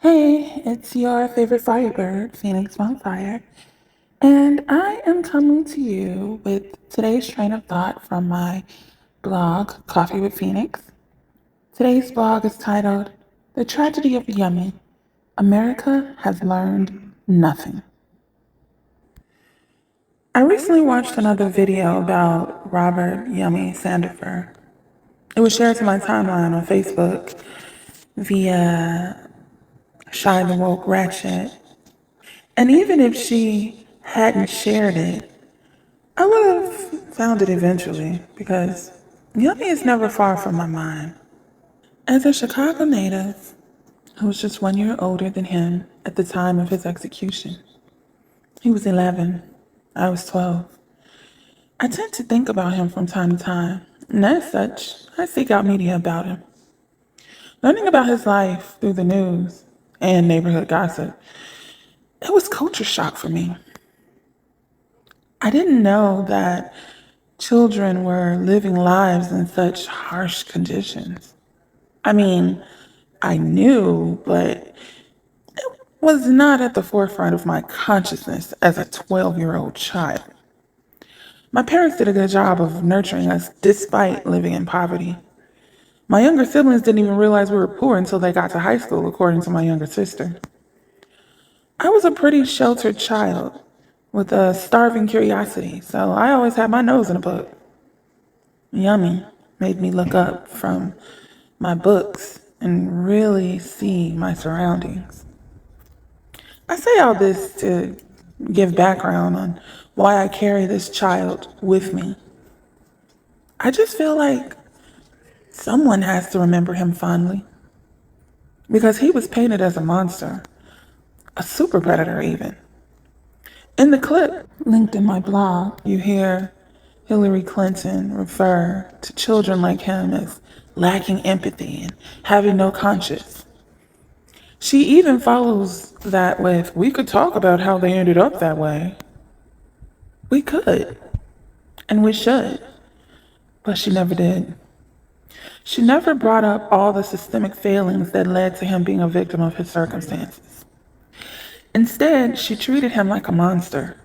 Hey, it's your favorite firebird, Phoenix Bonfire, and I am coming to you with today's train of thought from my blog, Coffee with Phoenix. Today's blog is titled, The Tragedy of Yummy. America has learned nothing. I recently watched another video about Robert Yummy Sandifer. It was shared to my timeline on Facebook via Shy the Woke Ratchet. And even if she hadn't shared it, I would have found it eventually because Yummy is never far from my mind. As a Chicago native who was just 1 year older than him at the time of his execution, he was 11, I was 12. I tend to think about him from time to time, and as such, I seek out media about him. Learning about his life through the news and neighborhood gossip, it was culture shock for me. I didn't know that children were living lives in such harsh conditions. I mean, I knew, but it was not at the forefront of my consciousness as a 12-year-old child. My parents did a good job of nurturing us despite living in poverty. My younger siblings didn't even realize we were poor until they got to high school, according to my younger sister. I was a pretty sheltered child with a starving curiosity, so I always had my nose in a book. Yummy made me look up from my books and really see my surroundings. I say all this to give background on why I carry this child with me. I just feel like someone has to remember him fondly because he was painted as a monster, a super predator even. In the clip linked in my blog, you hear Hillary Clinton refer to children like him as lacking empathy and having no conscience. She even follows that with, we could talk about how they ended up that way. We could, and we should, but she never did. She never brought up all the systemic failings that led to him being a victim of his circumstances. Instead, she treated him like a monster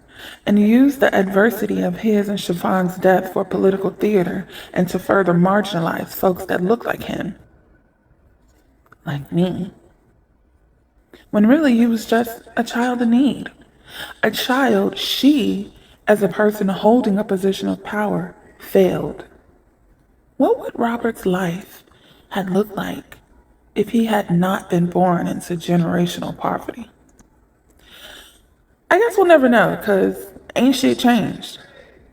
and used the adversity of his and Siobhan's death for political theater and to further marginalize folks that look like him, like me, when really he was just a child in need. A child she, as a person holding a position of power, failed. What would Robert's life had looked like if he had not been born into generational poverty? I guess we'll never know, because ain't shit changed.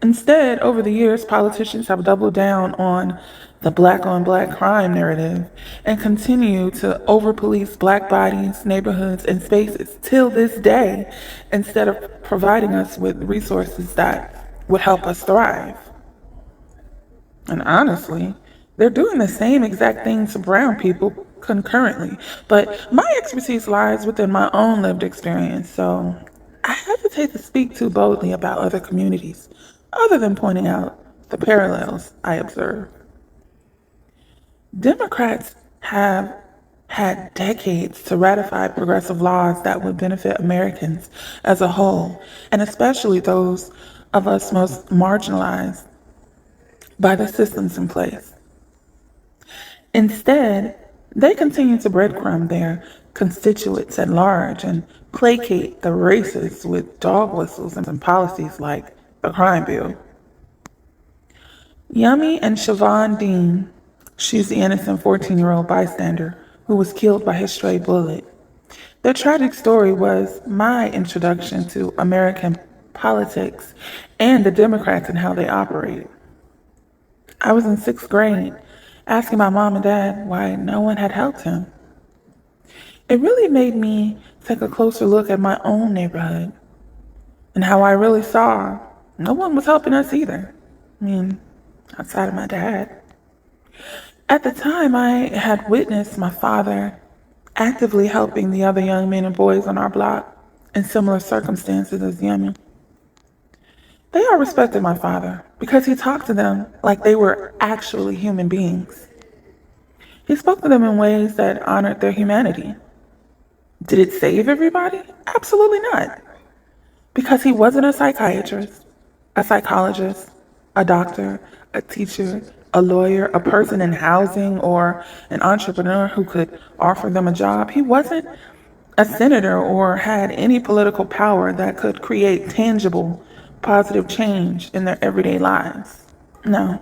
Instead, over the years, politicians have doubled down on the black on black crime narrative and continue to over police black bodies, neighborhoods, and spaces till this day instead of providing us with resources that would help us thrive. And honestly, they're doing the same exact thing to brown people concurrently. But my expertise lies within my own lived experience, so I hesitate to speak too boldly about other communities, other than pointing out the parallels I observe. Democrats have had decades to ratify progressive laws that would benefit Americans as a whole, and especially those of us most marginalized by the systems in place. Instead, they continue to breadcrumb their constituents at large and placate the racists with dog whistles and policies like the crime bill. Yummy and Siobhan Dean, she's the innocent 14-year-old bystander who was killed by his stray bullet. Their tragic story was my introduction to American politics and the Democrats and how they operate. I was in 6th grade, asking my mom and dad why no one had helped him. It really made me take a closer look at my own neighborhood and how I really saw no one was helping us either. I mean, outside of my dad. At the time, I had witnessed my father actively helping the other young men and boys on our block in similar circumstances as Yummy. They all respected my father because he talked to them like they were actually human beings. He spoke to them in ways that honored their humanity. Did it save everybody? Absolutely not. Because he wasn't a psychiatrist, a psychologist, a doctor, a teacher, a lawyer, a person in housing, or an entrepreneur who could offer them a job. He wasn't a senator or had any political power that could create tangible, positive change in their everyday lives. No.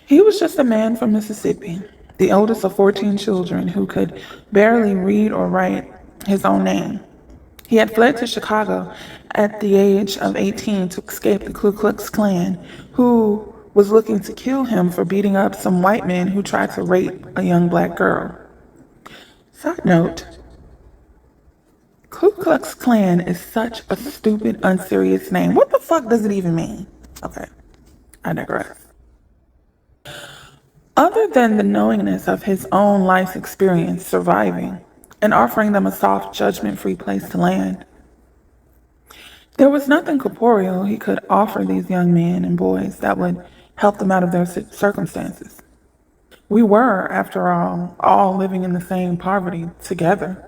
He was just a man from Mississippi, the oldest of 14 children who could barely read or write his own name. He had fled to Chicago at the age of 18 to escape the Ku Klux Klan, who was looking to kill him for beating up some white men who tried to rape a young black girl. Side note, Ku Klux Klan is such a stupid, unserious name. What the fuck does it even mean? Okay, I digress. Other than the knowingness of his own life's experience surviving and offering them a soft, judgment free place to land, there was nothing corporeal he could offer these young men and boys that would help them out of their circumstances. We were, after all living in the same poverty together.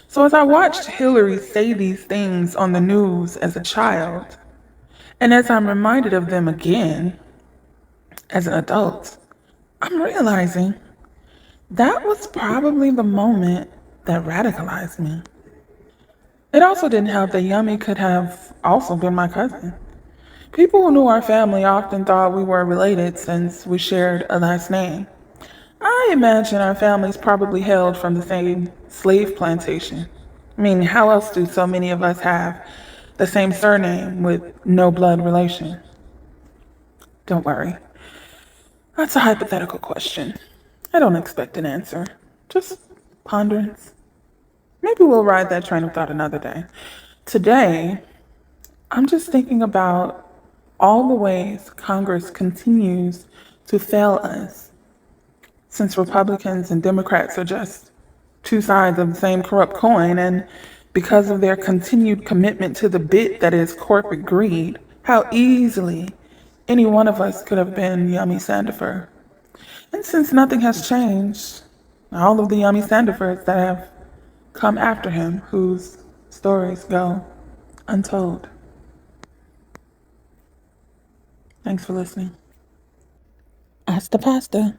So as I watched Hillary say these things on the news as a child, and as I'm reminded of them again as an adult, I'm realizing that was probably the moment that radicalized me. It also didn't help that Yummy could have also been my cousin. People who knew our family often thought we were related since we shared a last name. I imagine our families probably hailed from the same slave plantation. I mean, how else do so many of us have the same surname with no blood relation? Don't worry. That's a hypothetical question. I don't expect an answer. Just ponderance. Maybe we'll ride that train of thought another day. Today, I'm just thinking about all the ways Congress continues to fail us, since Republicans and Democrats are just two sides of the same corrupt coin, and because of their continued commitment to the bit that is corporate greed, how easily any one of us could have been Yummy Sandifer. And since nothing has changed, all of the Yummy Sandifers that have come after him, whose stories go untold. Thanks for listening. Hasta pasta.